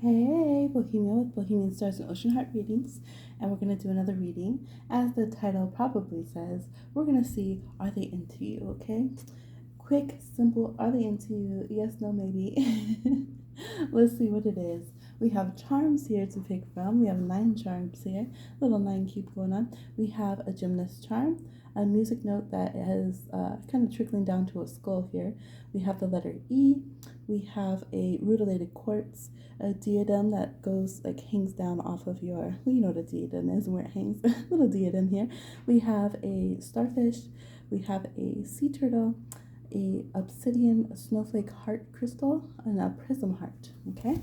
Hey, Bohemian with Bohemian Stars and Ocean Heart readings, and we're going to do another reading. As the title probably says, we're going to see, are they into you, okay? Quick, simple, are they into you? Yes, no, maybe. Let's see what it is. We have charms here to pick from. We have 9 charms here, little 9 cube going on. We have a gymnast charm, a music note that is kind of trickling down to a skull here. We have the letter E. We have a rutilated quartz, a diadem that goes like hangs down off of your, well, you know what a diadem is and where it hangs. Little diadem here. We have a starfish. We have a sea turtle, a obsidian, a snowflake heart crystal, and a prism heart. Okay.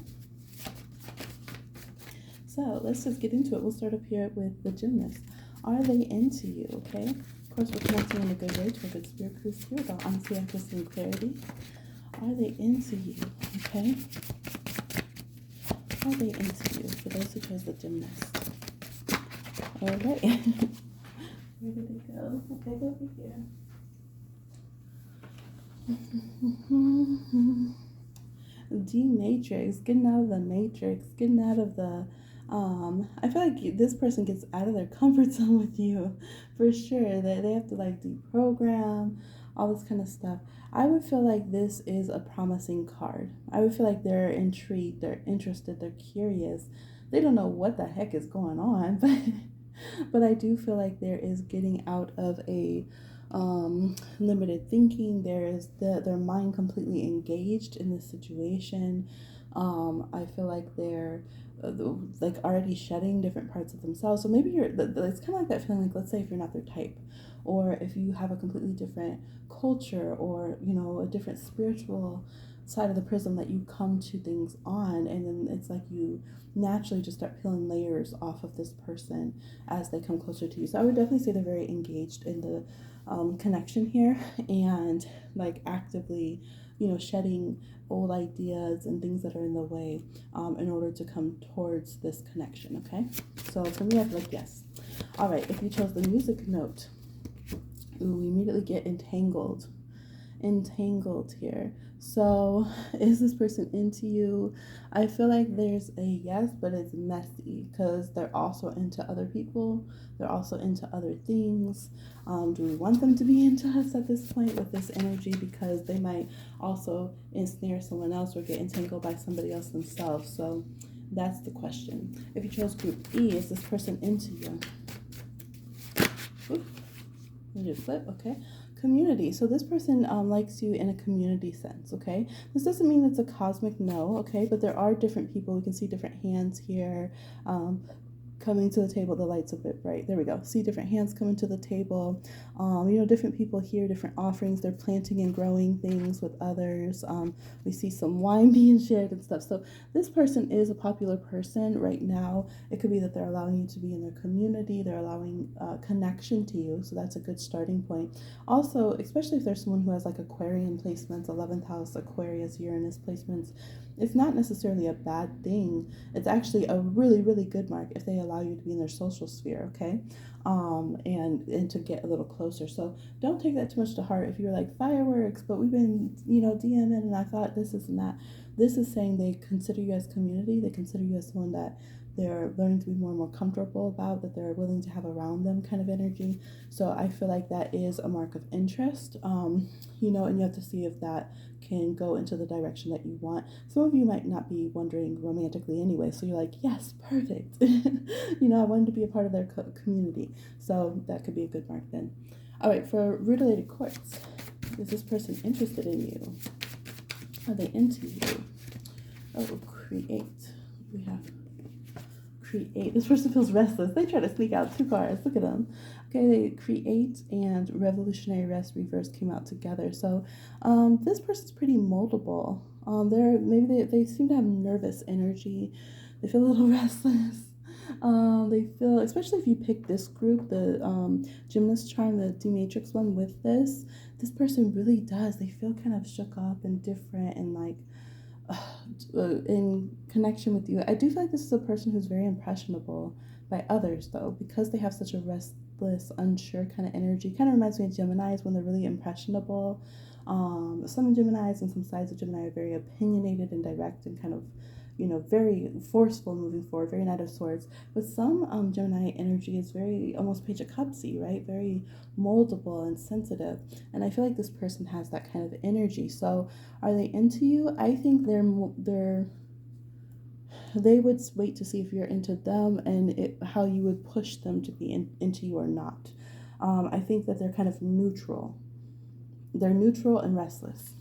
So let's just get into it. We'll start up here with the gymnast. Are they into you? Okay. Of course, we're connecting in a good way to a good spirit cruise here with honesty, accuracy, and clarity. Are they into you? Okay. Are they into you? For those who chose the gymnast. All right. Where did it go? Okay, go over here. D matrix, getting out of the matrix, getting out of the I feel like this person gets out of their comfort zone with you for sure. That they have to like deprogram all this kind of stuff. I would feel like this is a promising card. I would feel like they're intrigued, they're interested, they're curious. They don't know what the heck is going on, but I do feel like there is getting out of a limited thinking. There is their mind completely engaged in this situation. I feel like they're like already shedding different parts of themselves. So maybe it's kind of like that feeling like, let's say if you're not their type, or if you have a completely different culture, or a different spiritual side of the prism that you come to things on, and then it's like you naturally just start peeling layers off of this person as they come closer to you. So I would definitely say they're very engaged in the connection here, and like actively shedding old ideas and things that are in the way in order to come towards this connection. Okay, so for me I feel like yes. All right, if you chose the music note, ooh, we immediately get entangled here. So is this person into you? I feel like there's a yes, but it's messy because they're also into other people. They're also into other things. Do we want them to be into us at this point with this energy? Because they might also ensnare someone else or get entangled by somebody else themselves. So that's the question. If you chose group E, is this person into you? Ooh, you just flip, okay. Community. So this person likes you in a community sense, okay? This doesn't mean it's a cosmic no, okay? But there are different people. We can see different hands here coming to the table. The light's a bit bright. There we go. See different hands coming to the table. Different people here, different offerings. They're planting and growing things with others. We see some wine being shared and stuff. So this person is a popular person right now. It could be that they're allowing you to be in their community. They're allowing connection to you. So that's a good starting point. Also, especially if there's someone who has like Aquarian placements, 11th house, Aquarius, Uranus placements, it's not necessarily a bad thing. It's actually a really, really good mark if they allow you to be in their social sphere, okay? And to get a little closer. So don't take that too much to heart if you're like fireworks, but we've been, DMing and I thought this is not. This is saying they consider you as community. They consider you as someone that they're learning to be more and more comfortable about, that they're willing to have around them kind of energy. So I feel like that is a mark of interest, and you have to see if that can go into the direction that you want. Some of you might not be wondering romantically anyway, so you're like, yes, perfect. I wanted to be a part of their community. So that could be a good mark then. All right, for Rutilated Quartz, is this person interested in you? Are they into you? Oh, create. We have create. This person feels restless. They try to sneak out 2 cards. Look at them. Okay, they create and revolutionary rest reverse came out together. So this person's pretty moldable. They seem to have nervous energy. They feel a little restless. They feel, especially if you pick this group, the gymnast charm, the D matrix one with this person really does. They feel kind of shook up and different and like in connection with you. I do feel like this is a person who's very impressionable by others, though, because they have such a restless, unsure kind of energy. Kind of reminds me of Geminis when they're really impressionable. Some Geminis and some sides of Gemini are very opinionated and direct and kind of very forceful moving forward, very Knight of Swords. But some Gemini energy is very almost Page of Cupsy, right? Very moldable and sensitive. And I feel like this person has that kind of energy. So are they into you? I think they would wait to see if you're into them and how you would push them to be into you or not. I think that they're kind of neutral. They're neutral and restless.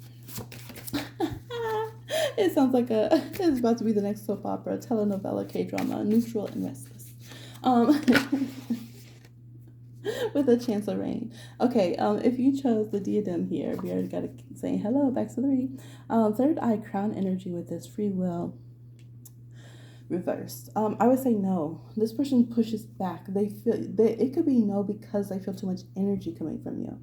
It sounds like it's about to be the next soap opera, telenovela, K-drama, neutral and restless. With a chance of rain. Okay, if you chose the Diadem here, we already got to say hello, back to the read. Third eye crown energy with this free will reversed. I would say no. This person pushes back. It could be no because they feel too much energy coming from you.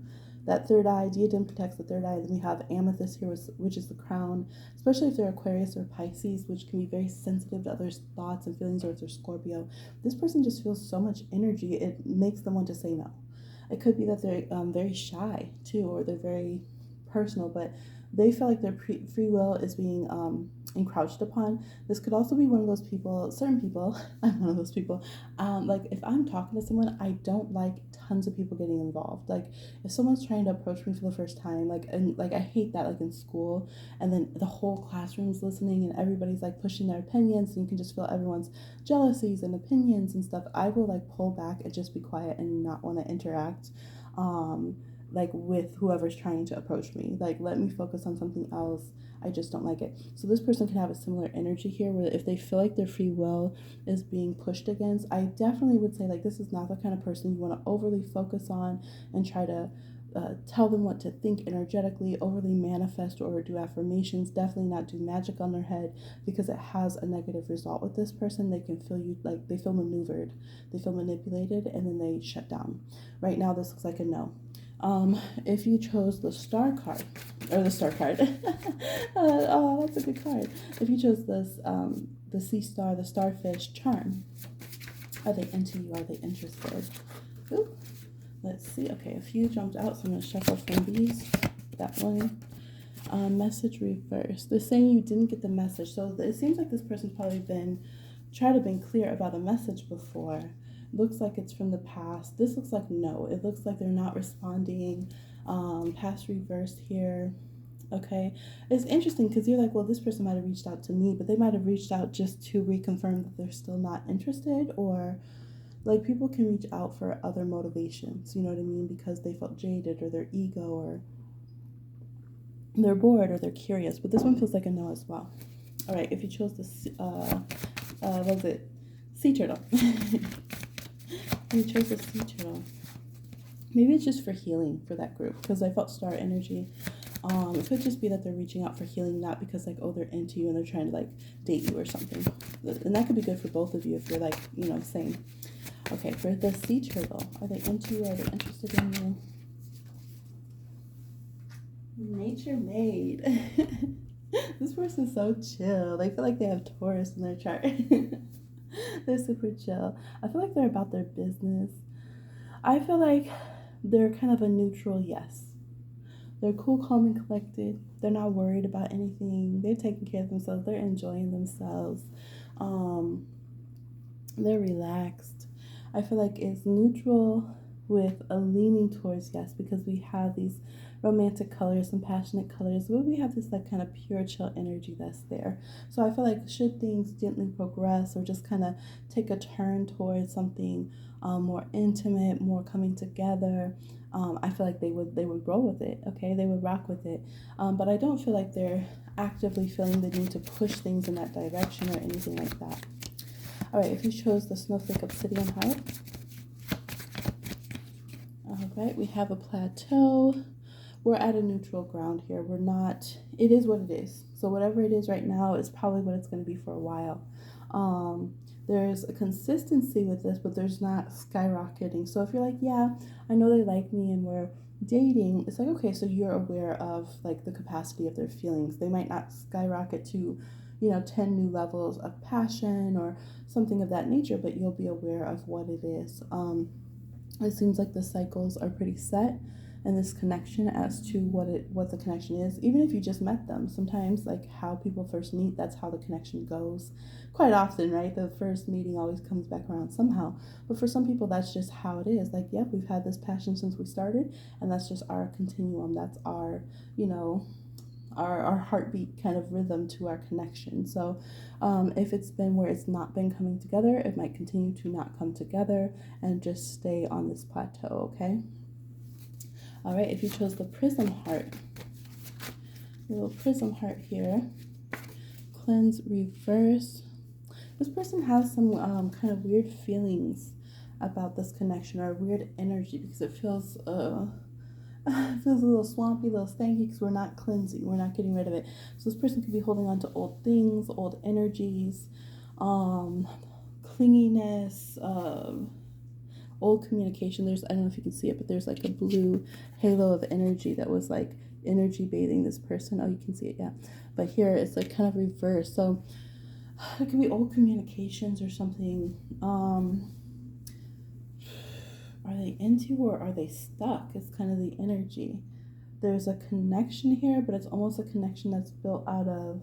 That third eye, Diadem protects the third eye. Then we have Amethyst here, which is the crown, especially if they're Aquarius or Pisces, which can be very sensitive to others' thoughts and feelings, or if they're Scorpio. This person just feels so much energy, it makes them want to say no. It could be that they're very shy, too, or they're very personal, but they feel like their free will is being encroached upon. This could also be one of those people, certain people, I'm one of those people, like if I'm talking to someone, I don't like tons of people getting involved. Like if someone's trying to approach me for the first time, like I hate that, like in school, and then the whole classroom's listening and everybody's like pushing their opinions, and you can just feel everyone's jealousies and opinions and stuff. I will like pull back and just be quiet and not want to interact like with whoever's trying to approach me. Like let me focus on something else. I just don't like it. So this person can have a similar energy here, where if they feel like their free will is being pushed against, I definitely would say like this is not the kind of person you want to overly focus on and try to tell them what to think energetically, overly manifest or do affirmations. Definitely not do magic on their head, because it has a negative result with this person. They can feel you, like they feel maneuvered, they feel manipulated, and then they shut down. Right now this looks like a no. If you chose the star card, or the star card, oh, that's a good card. If you chose this, the sea star, the starfish charm, are they into you? Are they interested? Ooh, let's see. Okay, a few jumped out, so I'm going to shuffle from these. That one. Message reversed. They're saying you didn't get the message. So it seems like this person's probably tried to be clear about a message before. Looks like it's from the past. This looks like no. It looks like they're not responding. Past reversed here. Okay. It's interesting because you're like, well, this person might have reached out to me, but they might have reached out just to reconfirm that they're still not interested, or like people can reach out for other motivations, you know what I mean? Because they felt jaded, or their ego, or they're bored, or they're curious. But this one feels like a no as well. All right. If you chose this, what was it? Sea turtle. You chose a sea turtle. Maybe it's just for healing for that group, because I felt star energy. It could just be that they're reaching out for healing, not because like, oh, they're into you and they're trying to like date you or something. And that could be good for both of you if you're like, same. Okay, for the sea turtle, are they into you? Are they interested in you? Nature made. This person's so chill. They feel like they have Taurus in their chart. They're super chill. I feel like they're about their business. I feel like they're kind of a neutral yes. They're cool, calm, and collected. They're not worried about anything. They're taking care of themselves. They're enjoying themselves. They're relaxed. I feel like it's neutral with a leaning towards yes, because we have these romantic colors and passionate colors, but we have this like kind of pure chill energy that's there. So I feel like should things gently progress or just kind of take a turn towards something more intimate, more coming together, I feel like they would roll with it. Okay, they would rock with it. But I don't feel like they're actively feeling the need to push things in that direction or anything like that. All right, if you chose the Snowflake Obsidian Heart. All right, we have a plateau. We're at a neutral ground here. We're not, it is what it is. So whatever it is right now is probably what it's going to be for a while. There's a consistency with this, but there's not skyrocketing. So if you're like, yeah, I know they like me and we're dating, it's like, okay, so you're aware of like the capacity of their feelings. They might not skyrocket to 10 new levels of passion or something of that nature, but you'll be aware of what it is. It seems like the cycles are pretty set, and this connection as to what the connection is, even if you just met them. Sometimes, like how people first meet, that's how the connection goes. Quite often, right? The first meeting always comes back around somehow. But for some people, that's just how it is. Like, yep, we've had this passion since we started, and that's just our continuum. That's our, our heartbeat kind of rhythm to our connection. So if it's been where it's not been coming together, it might continue to not come together and just stay on this plateau, okay? All right, if you chose the Prism Heart, little Prism Heart here, cleanse, reverse. This person has some kind of weird feelings about this connection, or weird energy, because it feels it feels a little swampy, a little stanky, because we're not cleansing, we're not getting rid of it. So this person could be holding on to old things, old energies, clinginess, old communication. There's, I don't know if you can see it, but there's like a blue halo of energy that was like energy bathing this person. Oh, you can see it, yeah. But here it's like kind of reversed. So it could be old communications or something. Are they into, or are they stuck? It's kind of the energy. There's a connection here, but it's almost a connection that's built out of,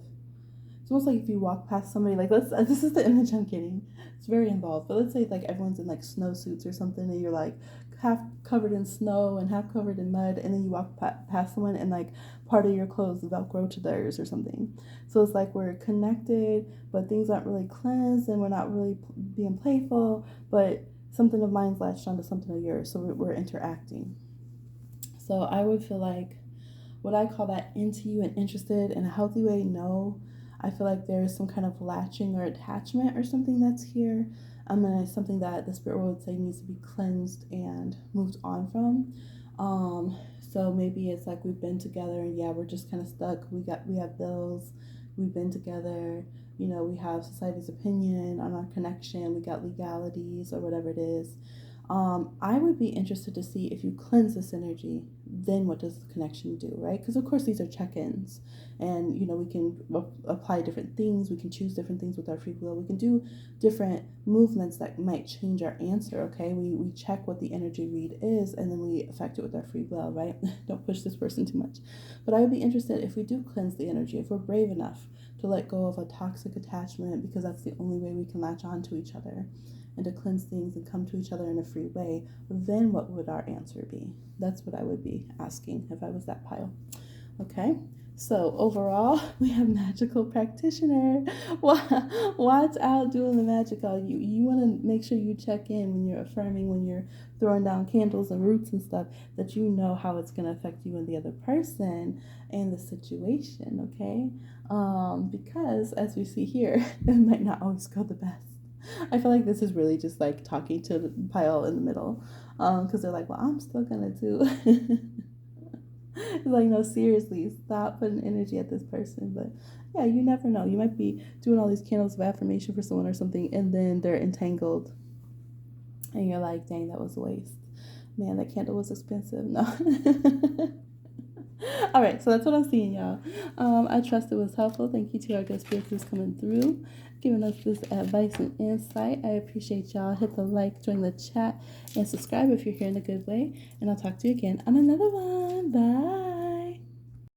it's almost like if you walk past somebody, like this is the image I'm getting. It's very involved, but let's say like everyone's in like snowsuits or something, and you're like half covered in snow and half covered in mud, and then you walk past someone and like part of your clothes velcro to theirs or something. So it's like we're connected, but things aren't really cleansed, and we're not really being playful, but something of mine's latched onto something of yours, so we're interacting. So I would feel like, would I call that into you and interested in a healthy way? No. I feel like there is some kind of latching or attachment or something that's here. And it's something that the spirit world would say needs to be cleansed and moved on from. So maybe it's like we've been together and yeah, we're just kind of stuck. We have bills. We've been together. We have society's opinion on our connection. We got legalities or whatever it is. I would be interested to see if you cleanse this energy, then what does the connection do, right? Because of course these are check-ins, and we can apply different things, we can choose different things with our free will, we can do different movements that might change our answer, okay? We check what the energy read is, and then we affect it with our free will, right? Don't push this person too much. But I would be interested if we do cleanse the energy, if we're brave enough to let go of a toxic attachment, because that's the only way we can latch on to each other, and to cleanse things and come to each other in a free way, then what would our answer be? That's what I would be asking if I was that pile. Okay, so overall, we have magical practitioner. Watch out doing the magical. You want to make sure you check in when you're affirming, when you're throwing down candles and roots and stuff, that you know how it's going to affect you and the other person and the situation, okay? Because as we see here, it might not always go the best. I feel like this is really just like talking to the pile in the middle, because they're like, well, I'm still gonna do. It's like, no, seriously, stop putting energy at this person. But yeah, you never know. You might be doing all these candles of affirmation for someone or something, and then they're entangled, and you're like, dang, that was a waste. Man, that candle was expensive. No. All right, so that's what I'm seeing, y'all. I trust it was helpful. Thank you to our guest spirits who's coming through, giving us this advice and insight. I appreciate y'all. Hit the like, join the chat, and subscribe if you're here in a good way. And I'll talk to you again on another one. Bye.